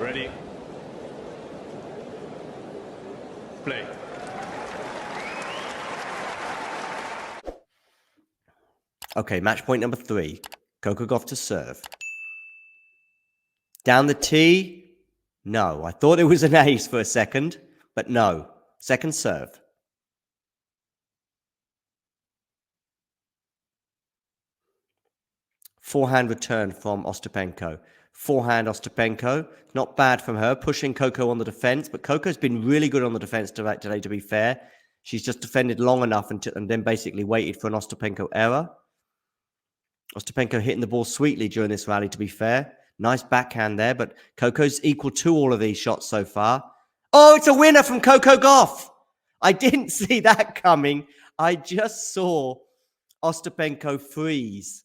Ready. Play. Okay, match point number 3. Coco Gauff to serve. Down the tee. No, I thought it was an ace for a second, but no. Second serve. Forehand return from Ostapenko. Forehand Ostapenko. Not bad from her, pushing Coco on the defense, but Coco's been really good on the defense today, to be fair. She's just defended long enough and then basically waited for an Ostapenko error. Ostapenko hitting the ball sweetly during this rally, to be fair. Nice backhand there, but Coco's equal to all of these shots so far. Oh, it's a winner from Coco Gauff. I didn't see that coming. I just saw Ostapenko freeze,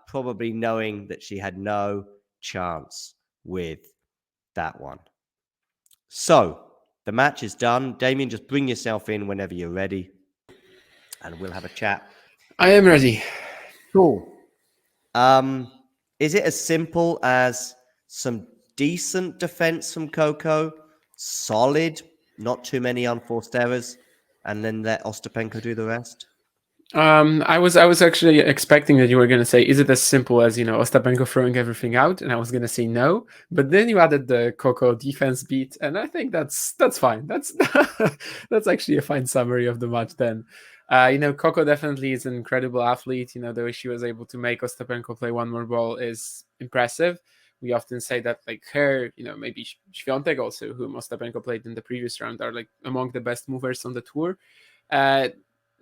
probably knowing that she had no chance with that one. So the match is done. Damien, just bring yourself in whenever you're ready, and we'll have a chat. I am ready. Cool. Is it as simple as some decent defense from Coco, solid, not too many unforced errors, and then let Ostapenko do the rest? I was actually expecting that you were going to say, is it as simple as, Ostapenko throwing everything out? And I was going to say no, but then you added the Coco defense beat, and I think that's fine. That's that's actually a fine summary of the match then. Coco definitely is an incredible athlete. The way she was able to make Ostapenko play one more ball is impressive. We often say that, like, her, maybe Świątek also, whom Ostapenko played in the previous round, are like among the best movers on the tour.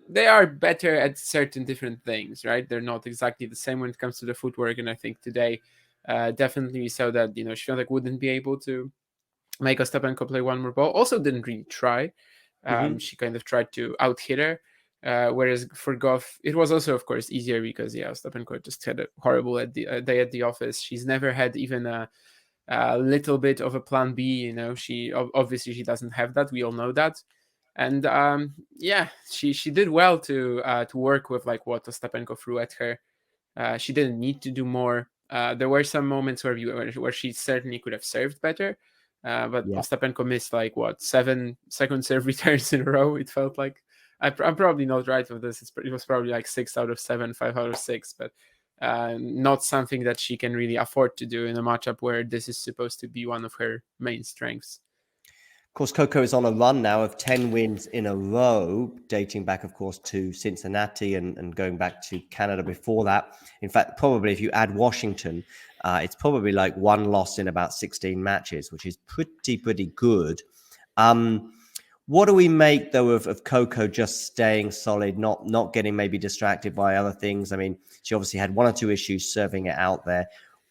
They are better at certain different things, right? They're not exactly the same when it comes to the footwork. And I think today, definitely we saw that, Świątek wouldn't be able to make Ostapenko play one more ball. Also didn't really try. She kind of tried to out-hit her. Whereas for Gauff, it was also, of course, easier because, Ostapenko just had a horrible day at the office. She's never had even a little bit of a plan B. She obviously she doesn't have that. We all know that. And she did well to work with like what Ostapenko threw at her. She didn't need to do more. There were some moments where she certainly could have served better, but Ostapenko missed 7 second serve returns in a row. It felt like I'm probably not right with this. It was probably like 6 out of 7, 5 out of 6, but not something that she can really afford to do in a matchup where this is supposed to be one of her main strengths. Of course, Coco is on a run now of 10 wins in a row, dating back, of course, to Cincinnati and going back to Canada before that. In fact, probably if you add Washington, it's probably like 1 loss in about 16 matches, which is pretty good. What do we make, though, of Coco just staying solid, not getting maybe distracted by other things? I mean, she obviously had 1 or 2 issues serving it out there.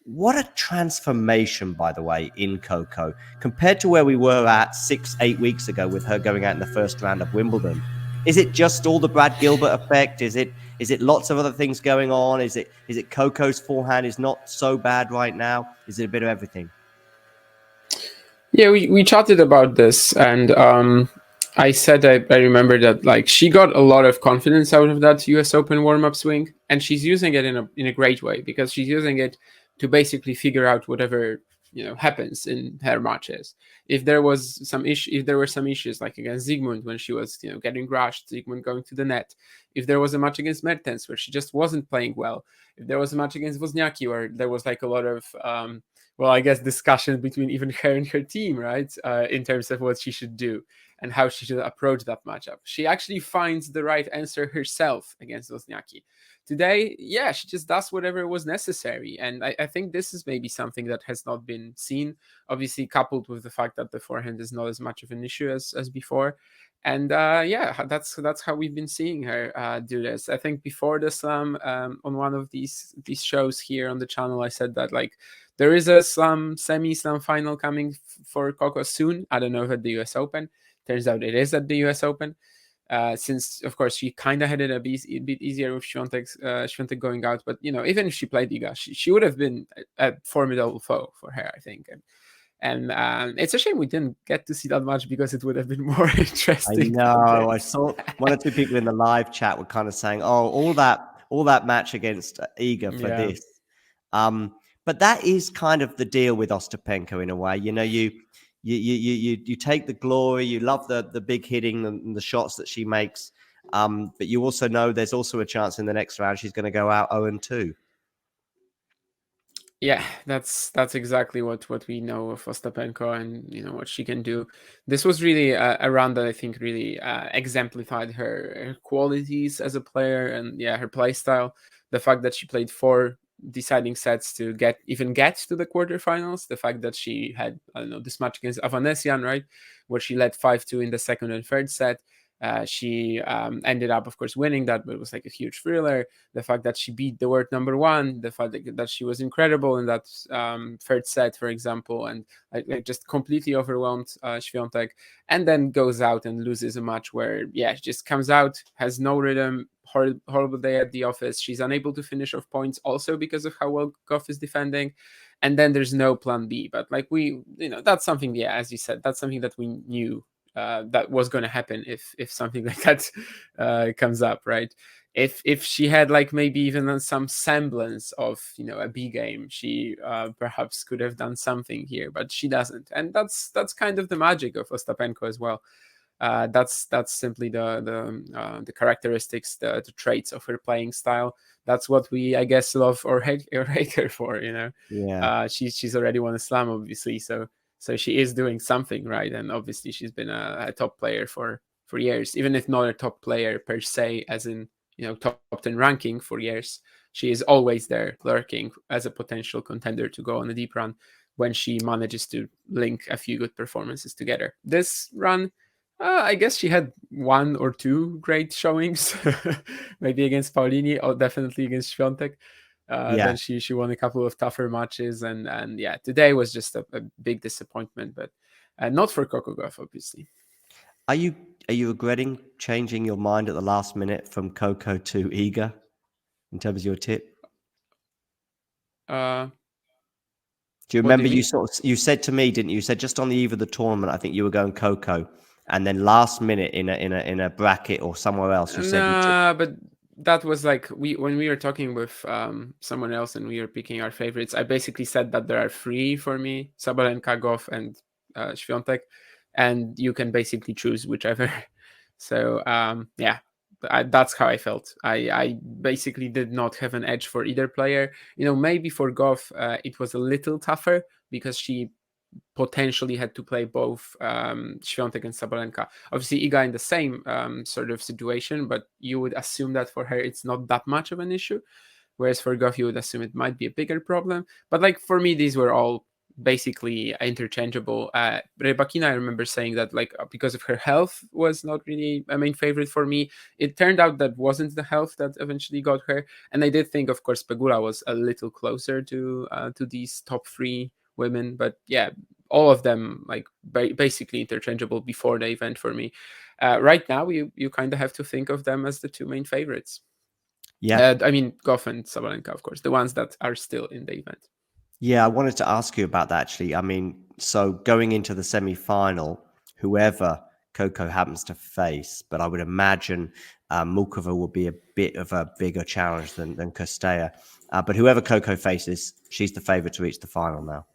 What a transformation, by the way, in Coco, compared to where we were at 6-8 weeks ago with her going out in the first round of Wimbledon. Is it just all the Brad Gilbert effect? Is it lots of other things going on? Is it Coco's forehand is not so bad right now? Is it a bit of everything? Yeah, we chatted about this, and I said I remember that she got a lot of confidence out of that US Open warm-up swing, and she's using it in a great way, because she's using it to basically figure out whatever happens in her matches. If there were some issues like against Zygmunt when she was getting rushed, Zygmunt going to the net. If there was a match against Mertens where she just wasn't playing well. If there was a match against Wozniacki where there was a lot of I guess discussion between even her and her team, right? In terms of what she should do and how she should approach that matchup. She actually finds the right answer herself against Wozniacki. Today, she just does whatever was necessary. And I think this is maybe something that has not been seen, obviously coupled with the fact that the forehand is not as much of an issue as before. And that's how we've been seeing her do this. I think before the slam, on one of these shows here on the channel, I said that there is a semi-slam final coming for Coco soon. I don't know if at the US Open. Turns out it is at the US Open. Since, of course, she kind of had it a bit easier with Świątek going out. But, even if she played Iga, she would have been a formidable foe for her, I think. And it's a shame we didn't get to see that much, because it would have been more interesting. I know. I saw 1 or 2 people in the live chat were kind of saying, "Oh, all that match against Iga for this." But that is kind of the deal with Ostapenko in a way. You know, you take the glory, you love the big hitting and the shots that she makes, but you also know there's also a chance in the next round she's going to go out 0-2. Yeah, that's exactly what we know of Ostapenko, and what she can do. This was really a round that I think really exemplified her qualities as a player, and her play style. The fact that she played 4 deciding sets to get to the quarterfinals. The fact that she had, I don't know, this match against Avanesian, right, where she led 5-2 in the second and third set. She ended up, of course, winning that, but it was like a huge thriller. The fact that she beat the world number 1, the fact that she was incredible in that third set, for example, and like just completely overwhelmed Świątek, and then goes out and loses a match where, she just comes out, has no rhythm, horrible day at the office. She's unable to finish off points also because of how well Gauff is defending. And then there's no plan B. But like that's something, as you said, that's something that we knew that was going to happen if something like that comes up, right? If she had like maybe even some semblance of a B game, she perhaps could have done something here, but she doesn't, and that's kind of the magic of Ostapenko as well. That's simply the characteristics, the traits of her playing style. That's what we, I guess, love or hate her for. Yeah. She's already won a slam, obviously, so she is doing something right, and obviously she's been a top player for years, even if not a top player per se, as in top 10 ranking for years. She is always there, lurking as a potential contender to go on a deep run when she manages to link a few good performances together. This run, I guess she had 1 or 2 great showings, maybe against Paulini, or definitely against Świątek. Then she won a couple of tougher matches, and today was just a big disappointment, but not for Coco Gauff, obviously. Are you regretting changing your mind at the last minute from Coco to Iga in terms of your tip? Do you remember you said to me, didn't you? You said just on the eve of the tournament, I think you were going Coco, and then last minute in a bracket or somewhere else, you said but that was like when we were talking with someone else and we were picking our favorites. I basically said that there are 3 for me: Sabalenka, Gauff, and Świątek, and you can basically choose whichever. So that's how I felt. I basically did not have an edge for either player. Maybe for Gauff it was a little tougher because she potentially had to play both Świątek and Sabalenka. Obviously, Iga in the same sort of situation, but you would assume that for her it's not that much of an issue. Whereas for Gauff, you would assume it might be a bigger problem. But like for me, these were all basically interchangeable. Rybakina, I remember saying that like because of her health was not really a main favorite for me. It turned out that wasn't the health that eventually got her. And I did think, of course, Pegula was a little closer to these top 3 women, but all of them like basically interchangeable before the event for me. Right now, you kind of have to think of them as the 2 main favorites. I mean, Gauff and Sabalenka, of course, the ones that are still in the event. Yeah, I wanted to ask you about that actually. I mean, so going into the semi-final, whoever Coco happens to face, but I would imagine Mulkova will be a bit of a bigger challenge than Kostaya. But whoever Coco faces, she's the favorite to reach the final now.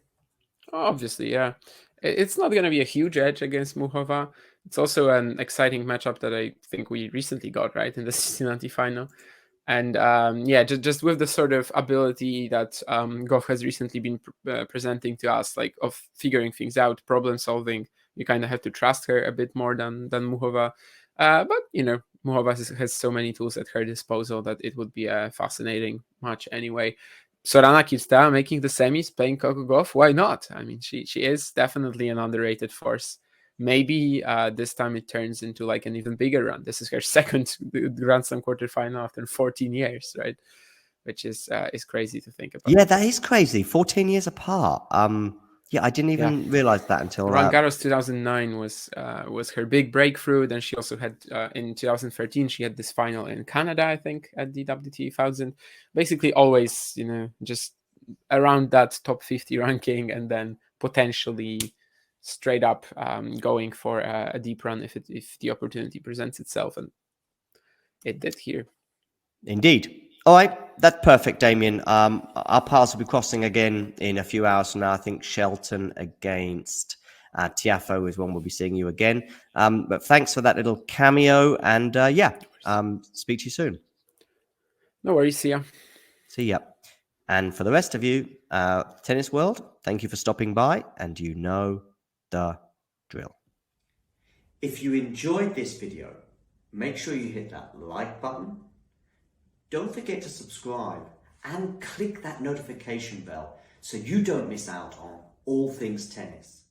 Obviously, yeah. It's not going to be a huge edge against Muchova. It's also an exciting matchup that I think we recently got, right, in the Cincinnati final. And just with the sort of ability that Gauff has recently been presenting to us, like of figuring things out, problem solving, you kind of have to trust her a bit more than Muchova. But Muchova has so many tools at her disposal that it would be a fascinating match anyway. Sorana Kirsta making the semis, playing Coco Gauff. Why not? I mean, she is definitely an underrated force. Maybe this time it turns into like an even bigger run. This is her second Grand Slam quarterfinal after 14 years, right? Which is crazy to think about. Yeah, that is crazy. 14 years apart. I didn't even realize that until Roland Garros 2009 was her big breakthrough. Then she also had in 2013 she had this final in Canada, I think, at the WTA 1000. Basically, always just around that top 50 ranking, and then potentially straight up going for a deep run if the opportunity presents itself, and it did here. Indeed. All right, that's perfect, Damien. Our paths will be crossing again in a few hours from now. I think Shelton against Tiafoe is one we'll be seeing you again. But thanks for that little cameo, and speak to you soon. No worries. See ya. See ya. And for the rest of you, tennis world, thank you for stopping by, and you know the drill. If you enjoyed this video, make sure you hit that like button. Don't forget to subscribe and click that notification bell so you don't miss out on all things tennis.